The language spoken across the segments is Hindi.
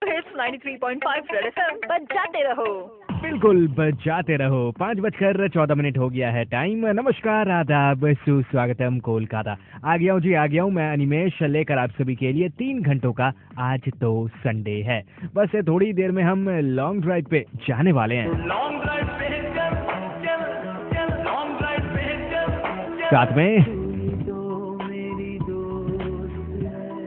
हिट्स 93.5 रेड एफएम बजाते रहो। बिल्कुल बजाते रहो। 5:14 हो गया है टाइम। नमस्कार, आदाब, सुस्वागतम कोलकाता। आ गया हूँ जी, आ गया हूँ मैं अनिमेश लेकर आप सभी के लिए 3 घंटों का। आज तो संडे है, बस थोड़ी देर में हम लॉन्ग ड्राइव पे जाने वाले हैं। लॉन्ग ड्राइव पे चल चल चल, लॉन्ग ड्राइव पे चल। साथ में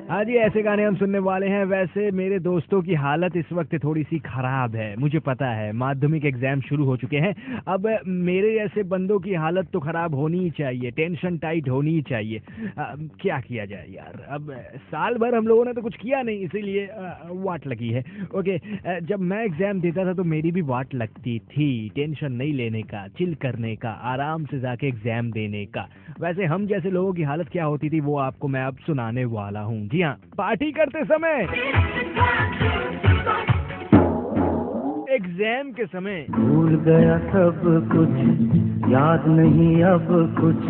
आज ये ऐसे गाने हम सुनने वाले हैं। वैसे मेरे दोस्तों की हालत इस वक्त थोड़ी सी खराब है, मुझे पता है। माध्यमिक एग्जाम शुरू हो चुके हैं। अब मेरे जैसे बंदों की हालत तो खराब होनी ही चाहिए, टेंशन टाइट होनी ही चाहिए। क्या किया जाए यार, अब साल भर हम लोगों ने तो कुछ किया नहीं, इसीलिए वाट लगी है। ओके, जब मैं एग्जाम देता था तो मेरी भी वाट लगती थी। टेंशन नहीं लेने का, चिल करने का, आराम से जाके एग्जाम देने का। वैसे हम जैसे लोगों की हालत क्या होती थी वो आपको मैं अब सुनाने वाला हूँ। जी हाँ, पार्टी करते समय, एग्जाम के समय भूल गया सब कुछ, याद नहीं अब कुछ।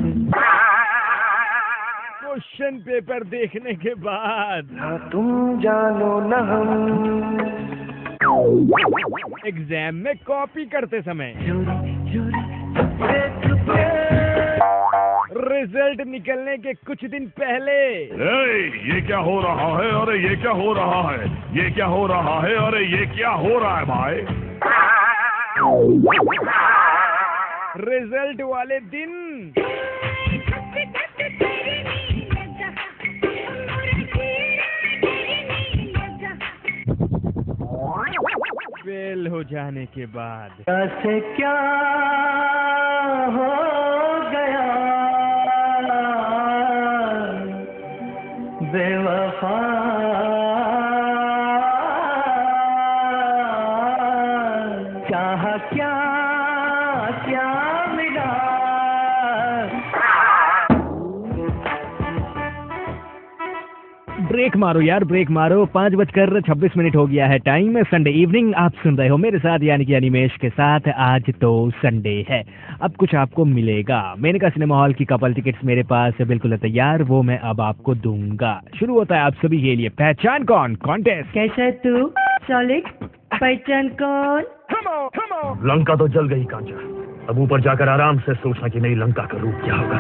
क्वेश्चन पेपर देखने के बाद ना तुम जानो न हम, एग्जाम में कॉपी करते समय, रिजल्ट निकलने के कुछ दिन पहले। ये क्या हो रहा है? अरे ये क्या हो रहा है? ये क्या हो रहा है? अरे ये क्या हो रहा है भाई? रिजल्ट वाले दिन फेल हो जाने के बाद कैसे क्या हो गया बेवफा, चाहा क्या क्या मिला। ब्रेक मारो यार, ब्रेक मारो। 5:26 हो गया है टाइम। संडे इवनिंग आप सुन रहे हो मेरे साथ, यानी कि अनिमेश के साथ। आज तो संडे है, अब कुछ आपको मिलेगा। मेनका सिनेमा हॉल की कपल टिकट्स मेरे पास बिल्कुल तैयार, वो मैं अब आपको दूंगा। शुरू होता है आप सभी के लिए पहचान कौन कॉन्टेस्ट। कैसा तू सॉलिड, पहचान कौन? लंका तो जल गई कांचा, अब ऊपर जाकर आराम से सोचना कि नई लंका का रूप क्या होगा।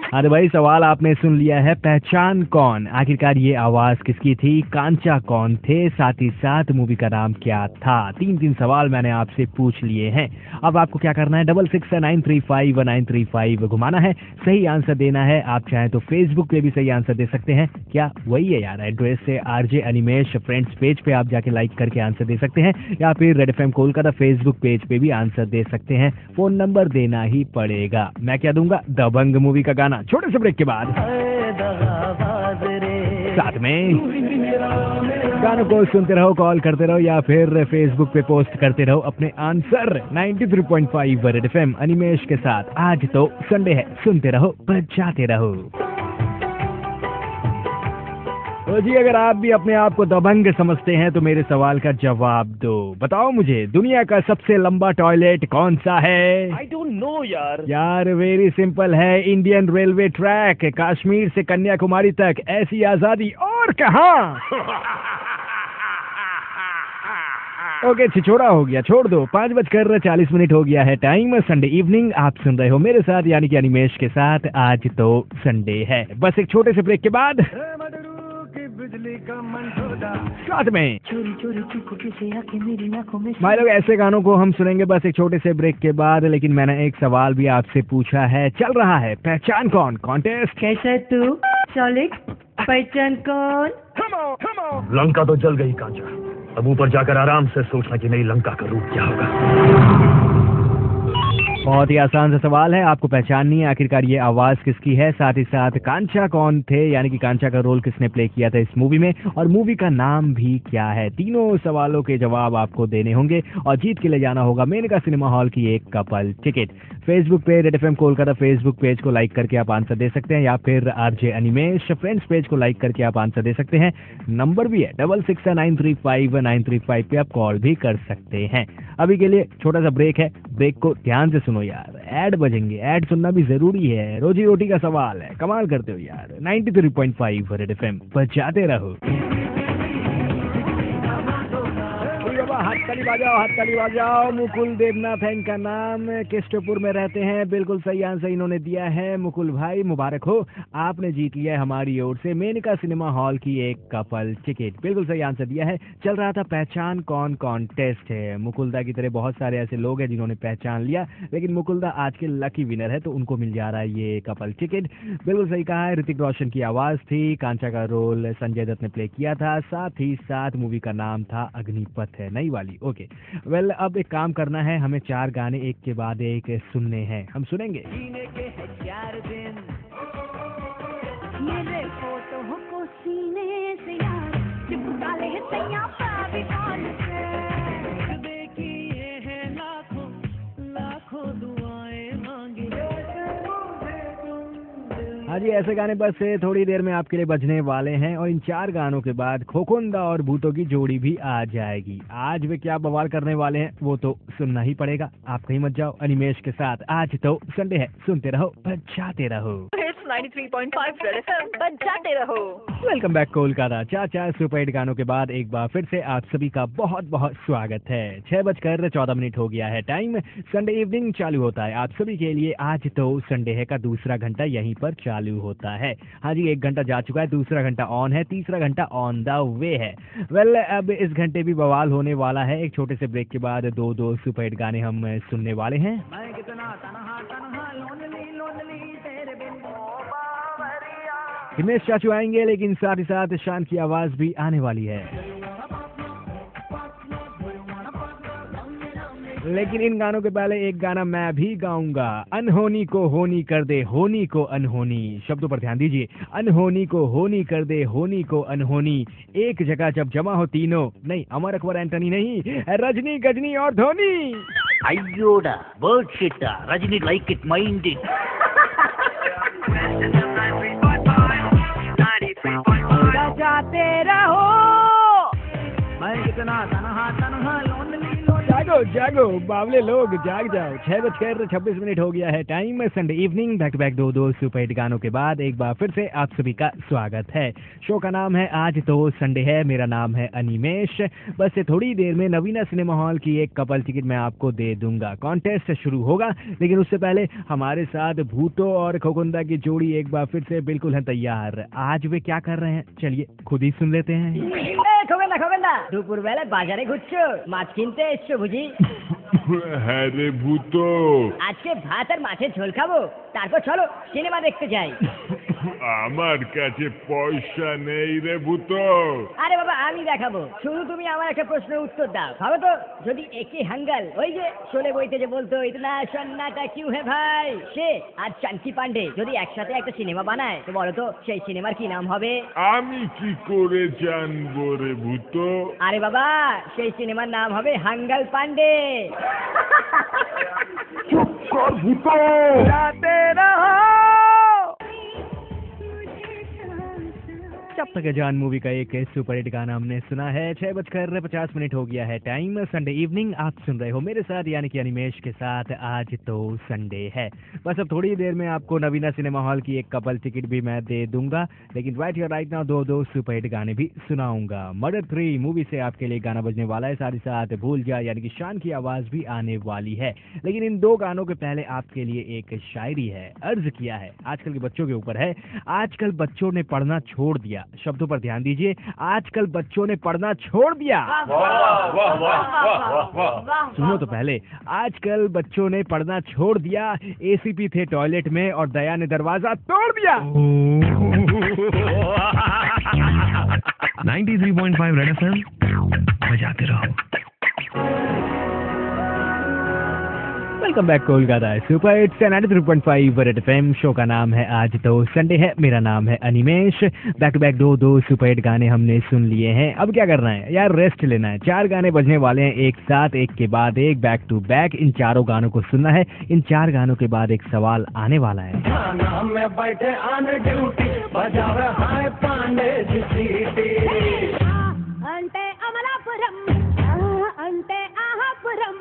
अरे भाई, सवाल आपने सुन लिया है, पहचान कौन। आखिरकार ये आवाज किसकी थी, कांचा कौन थे, साथ ही साथ मूवी का नाम क्या था। 3 सवाल मैंने आपसे पूछ लिए हैं। अब आपको क्या करना है, 66935935 घुमाना है, सही आंसर देना है। आप चाहें तो फेसबुक पे भी सही आंसर दे सकते हैं। क्या वही है यार, एड्रेस से आरजे अनिमेश फ्रेंड्स पेज पे आप जाके लाइक करके आंसर दे सकते हैं, या फिर red FM Kolkata Facebook page पे भी आंसर दे सकते हैं। फोन नंबर देना ही पड़ेगा। मैं क्या दूंगा, दबंग मूवी का गाना छोटे से ब्रेक के बाद। साथ में गानों को सुनते रहो, कॉल करते रहो, या फिर फेसबुक पे पोस्ट करते रहो अपने आंसर। 93.5 रेड एफएम अनिमेश के साथ। आज तो संडे है, सुनते रहो, बजाते रहो। तो जी, अगर आप भी अपने आप को दबंग समझते हैं तो मेरे सवाल का जवाब दो। बताओ मुझे, दुनिया का सबसे लंबा टॉयलेट कौन सा है? आई डोंट नो यार वेरी सिंपल है, इंडियन रेलवे ट्रैक। कश्मीर से कन्याकुमारी तक ऐसी आजादी और कहाँ। ओके, छिछोड़ा हो गया, छोड़ दो। 5:40 हो गया है टाइम। संडे इवनिंग आप सुन रहे हो मेरे साथ, यानी कि अनिमेश के साथ। आज तो संडे है, बस एक छोटे से ब्रेक के बाद बिजली का मंडोला साथ में चोरी चोरी चुपके से आके मेरी आंखों में। भाई लोग, ऐसे गानों को हम सुनेंगे बस एक छोटे से ब्रेक के बाद। लेकिन मैंने एक सवाल भी आपसे पूछा है। चल रहा है पहचान कौन कॉन्टेस्ट। कैसा तू सॉलिड, पहचान कौन? लंका तो जल गई कांचा, अब ऊपर जाकर आराम से सोचना कि नई लंका का रूप क्या होगा। बहुत ही आसान सा सवाल है, आपको पहचाननी है आखिरकार ये आवाज किसकी है, साथ ही साथ कांचा कौन थे, यानी कि कांचा का रोल किसने प्ले किया था इस मूवी में, और मूवी का नाम भी क्या है। तीनों सवालों के जवाब आपको देने होंगे और जीत के ले जाना होगा मेनका सिनेमा हॉल की एक कपल टिकट। फेसबुक पे red FM Kolkata Facebook page को लाइक करके आप आंसर दे सकते हैं, या फिर आरजे अनिमेश फ्रेंड्स पेज को लाइक करके आप आंसर दे सकते हैं। नंबर भी है 66935935 पे आप कॉल भी कर सकते हैं। अभी के लिए छोटा सा ब्रेक है, ब्रेक को ध्यान से सुनो। सुनो यार, ऐड बजेंगे, ऐड सुनना भी जरूरी है, रोजी रोटी का सवाल है। कमाल करते हो यार। 93.5 रेड एफएम बजाते रहो। हाथ ताली बजाओ। मुकुल देवनाथ है इनका नाम, केस्टोपुर में रहते हैं। बिल्कुल सही आंसर इन्होंने दिया है। मुकुल भाई मुबारक हो, आपने जीत लिया है हमारी ओर से मेनका सिनेमा हॉल की एक कपल टिकट। बिल्कुल सही आंसर दिया है। चल रहा था पहचान कौन कॉन्टेस्ट है। मुकुलदा की तरह बहुत सारे ऐसे लोग हैं जिन्होंने पहचान लिया, लेकिन मुकुलदा आज के लकी विनर है, तो उनको मिल जा रहा है ये कपल टिकट। बिल्कुल सही कहा है। ऋतिक रोशन की आवाज थी, कांचा का रोल संजय दत्त ने प्ले किया था, साथ ही साथ मूवी का नाम था अग्निपथ है, नई वाली। ओके वेल, अब एक काम करना है, हमें 4 गाने एक के बाद एक सुनने हैं। हम सुनेंगे को सीने से यार चिपका ले सैया पावी कौन से देखिए है लाखों लाखों दुआएं मांगे। हाँ जी, ऐसे गाने बस थोड़ी देर में आपके लिए बजने वाले हैं, और इन 4 गानों के बाद खोखुंदा और भूतों की जोड़ी भी आ जाएगी। आज वे क्या बवाल करने वाले हैं वो तो सुनना ही पड़ेगा। आप कहीं मत जाओ, अनिमेश के साथ। आज तो संडे है, सुनते रहो, बजाते रहो। 93.5 रेड एफएम बजाते रहो। Welcome back Kolkata. 4 super hit गानों के बाद एक बार फिर से आप सभी का बहुत बहुत स्वागत है। 6:14 हो गया है टाइम। संडे इवनिंग चालू होता है आप सभी के लिए। आज तो संडे है का दूसरा घंटा यहीं पर चालू होता है। हाँ जी, 1 घंटा जा चुका है, दूसरा घंटा ऑन है, तीसरा घंटा ऑन द वे है। वेल, अब इस घंटे भी बवाल होने वाला है। एक छोटे से ब्रेक के बाद 2 सुपर हिट गाने हम सुनने वाले हैं। हिमेश चाचू आएंगे, लेकिन साथ ही साथ शान की आवाज भी आने वाली है। लेकिन इन गानों के पहले एक गाना मैं भी गाऊंगा। अनहोनी को होनी कर दे, होनी को अनहोनी। शब्दों पर ध्यान दीजिए। अनहोनी को होनी कर दे, होनी को अनहोनी। एक जगह जब जमा हो तीनों, नहीं अमर अकबर एंटनी नहीं, रजनी गजनी और धोनी। अयोड़ा बर्डशिटा, Rajini like it mind it. जाते रहो। मैं कितना तनहा तनहा लोनली। जागो जागो बावले लोग, जाग जाओ। 6:26 हो गया है time. Sunday evening back to back 2 super hit गानों के बाद एक बार फिर से आप सभी का स्वागत है। शो का नाम है आज तो संडे है, मेरा नाम है अनिमेश। बस से थोड़ी देर में नवीना सिनेमा हॉल की एक कपल टिकट मैं आपको दे दूंगा। कॉन्टेस्ट शुरू होगा, लेकिन उससे पहले हमारे साथ भूतो और खोकुंदा की जोड़ी एक बार फिर से बिल्कुल है तैयार। आज वे क्या कर रहे हैं, चलिए खुद ही सुन लेते हैं। খোবেন্দা দুপুর বেলায় বাজারে ঘুরছো, মাছ কিনতে এসছো বুঝি? হ্যাঁ রে ভূতো, আজকে ভাত আর মাছের ঝোল খাবো, তারপর চলো সিনেমা দেখতে যাই। আমার কাছে পয়সা নেই রে ভূতো। আরে বাবা আমি দেখাবো, শুধু তুমি আমার একটা প্রশ্নের উত্তর দাও। ভাবো তো, যদি একই হাঙ্গাল ওই যে শোলে বইতে যে বলতো ইতনা সন্নাটা কিউ হে ভাই, সে আর চাঙ্কি পান্ডে যদি একসাথে একটা সিনেমা বানায়, তো বলো তো সেই সিনেমার কি নাম হবে? আমি কি করে জানবো রে ভূতো? আরে বাবা, সেই সিনেমার নাম হবে হাঙ্গাল পান্ডে। চুপ কর ভূতো। जाते रहो। जब तक जान मूवी का एक सुपर हिट गाना हमने सुना है। 6:50 हो गया है टाइम। संडे इवनिंग आप सुन रहे हो मेरे साथ, यानी कि अनिमेश के साथ। आज तो संडे है। बस अब थोड़ी देर में आपको नवीना सिनेमा हॉल की एक कपल टिकट भी मैं दे दूंगा, लेकिन right here right now 2 super hit गाने भी सुनाऊंगा। मर्डर 3 मूवी से आपके लिए गाना बजने वाला है, साथ ही साथ भूल जा यानी कि शान की आवाज भी आने वाली है। लेकिन इन 2 गानों के पहले आपके लिए एक शायरी है, अर्ज किया है, आजकल के बच्चों के ऊपर है। आजकल बच्चों ने पढ़ना छोड़ दिया। शब्दों पर ध्यान दीजिए। आजकल बच्चों ने पढ़ना छोड़ दिया। सुनो तो पहले, आजकल बच्चों ने पढ़ना छोड़ दिया। एसीपी थे टॉयलेट में और दया ने दरवाजा तोड़ दिया। 93.5 रेड एफएम बजाते रहो। Welcome back Kolkata. Super hits 93.5 red FM. Show का नाम है आज तो संडे है, मेरा नाम है Animesh. Back to back 2 super hit गाने हमने सुन लिए हैं। अब क्या करना है यार, रेस्ट लेना है। 4 गाने बजने वाले हैं एक साथ, एक के बाद एक, बैक टू बैक। इन चारों गानों को सुनना है। इन 4 गानों के बाद एक सवाल आने वाला है। बैठे आने ड्यूटी बजावे हाय पांडे जी सीटी। अंटे अमलापुरम अंटे आहापुरम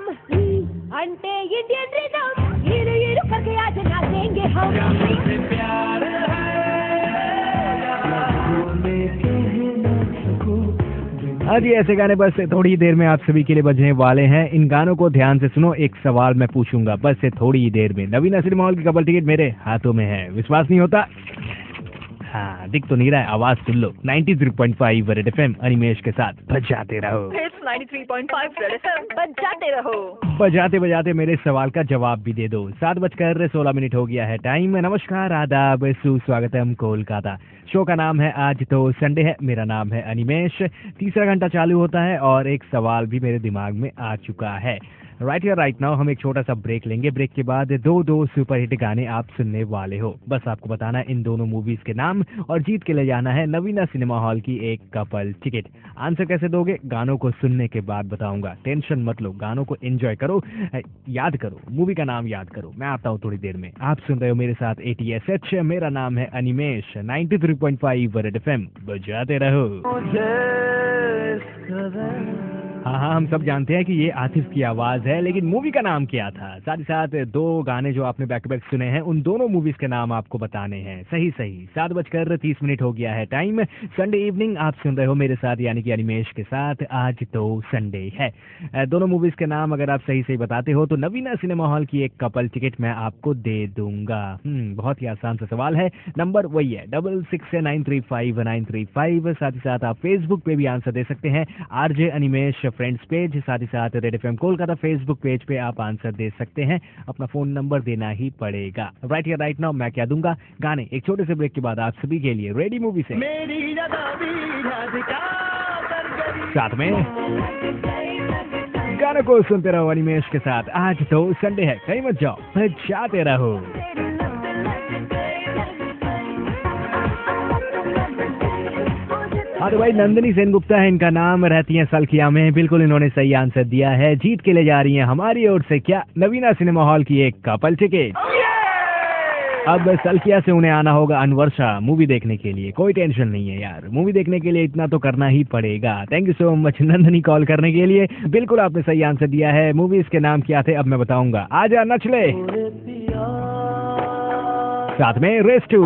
अंटे इंडियन रिदम हाँ जी, ऐसे गाने बस थोड़ी देर में आप सभी के लिए बजने वाले हैं। इन गानों को ध्यान से सुनो, एक सवाल मैं पूछूंगा बस से थोड़ी ही देर में। नवीना सिनेमा हॉल की कपल टिकट मेरे हाथों में है। विश्वास नहीं होता? हाँ, दिख तो नहीं रहा है, आवाज सुन लो। 93.5 रेड एफएम अनिमेश के साथ बजाते रहो। It's 93.5 रेड एफएम, बजाते रहो। बजाते बजाते मेरे सवाल का जवाब भी दे दो। 7:16 हो गया है टाइम। नमस्कार, आदाब, सुस्वागतम कोलकाता। शो का नाम है आज तो संडे है। मेरा नाम है अनिमेश। तीसरा घंटा चालू होता है और एक सवाल भी मेरे दिमाग में आ चुका है। राइट हियर राइट नाउ हम एक छोटा सा ब्रेक लेंगे। ब्रेक के बाद दो सुपरहिट गाने आप सुनने वाले हो। बस आपको बताना है इन दोनों मूवीज के नाम और जीत के ले जाना है नवीना सिनेमा हॉल की एक कपल टिकट। आंसर कैसे दोगे? गानों को सुनने के बाद बताऊंगा। टेंशन मत लो, गानों को एंजॉय करो, याद करो, मूवी का नाम याद करो। मैं आता हूँ थोड़ी देर में। आप सुन रहे हो मेरे साथ ATSH। मेरा नाम है अनिमेश। 93.5 रेड एफएम बजाते रहो। हाँ, हम सब जानते हैं कि ये आतिफ की आवाज है, लेकिन मूवी का नाम क्या था? साथ ही साथ दो गाने जो आपने बैक टू बैक सुने हैं, उन दोनों मूवीज के नाम आपको बताने हैं। सही 7:30 हो गया है टाइम। संडे इवनिंग आप सुन रहे हो मेरे साथ, यानी कि अनिमेश के साथ। आज तो संडे है। दोनों मूवीज के नाम अगर आप सही साथ हो तो नवीना सिनेमा हॉल की एक कपल टिकट मैं आपको दे दूंगा। बहुत ही आसान सा सवाल है। नंबर वही है 66935935। साथ ही साथ आप फेसबुक पे भी आंसर दे सकते हैं, RJ अनिमेश फ्रेंड्स पेज। साथ ही साथ red FM Kolkata Facebook page पे आप आंसर दे सकते हैं। अपना फोन नंबर देना ही पड़ेगा। राइट हियर राइट नाउ मैं क्या दूंगा? गाने एक छोटे से ब्रेक के बाद आप सभी के लिए रेडी मूवी से। साथ में गानों को सुनते रहो अनिमेश के साथ। आज तो संडे है, कहीं मत जाओ, बजाते रहो। हाँ तो भाई, नंदिनी सेनगुप्ता है इनका नाम, रहती हैं सलखिया में। बिल्कुल इन्होंने सही आंसर दिया है। जीत के ले जा रही हैं हमारी ओर से क्या? नवीना सिनेमा हॉल की एक कपल टिकट। अब सलखिया से उन्हें आना होगा अनवर्षा मूवी देखने के लिए। कोई टेंशन नहीं है यार, मूवी देखने के लिए इतना तो करना ही पड़ेगा। Thank you so much Nandini call करने के लिए। बिल्कुल आपने सही आंसर दिया है। मूवीज के नाम क्या थे अब मैं बताऊंगा। आजा नचले, साथ में रेस 2।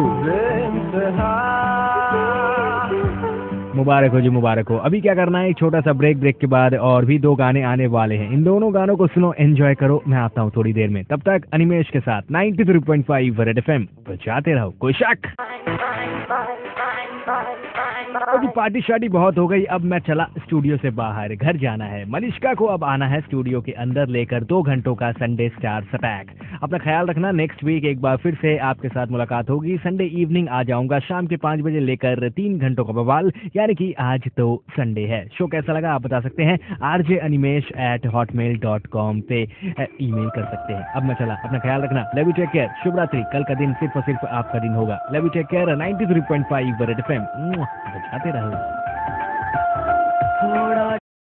मुबारक हो जी, मुबारक हो। अभी क्या करना है, एक छोटा सा ब्रेक के बाद और भी दो गाने आने वाले हैं। इन दोनों गानों को सुनो, एंजॉय करो। मैं आता हूँ थोड़ी देर में। तब तक अनिमेश के साथ 93.5 रेड एफएम बजाते रहो। कोई शक? अभी पार्टी शार्टी बहुत हो गई। अब मैं चला स्टूडियो से बाहर, घर जाना है। मलिश्का को अब आना है स्टूडियो के अंदर लेकर 2 घंटों का संडे स्टार्स अटैक। अपना ख्याल रखना। नेक्स्ट वीक एक बार फिर से आपके साथ मुलाकात होगी। संडे इवनिंग आ जाऊंगा शाम के 5 बजे लेकर 3 घंटों का बवाल, यानी कि आज तो संडे है। शो कैसा लगा आप बता सकते हैं। rjanimesh@hotmail.com पे ईमेल कर सकते हैं। अब मैं चला, अपना ख्याल रखना। लव यू, टेक केयर, शुभ रात्रि। कल का दिन सिर्फ और सिर्फ आपका दिन होगा। Love you, take care. 93.5 red FM बजाते रहो। थोड़ा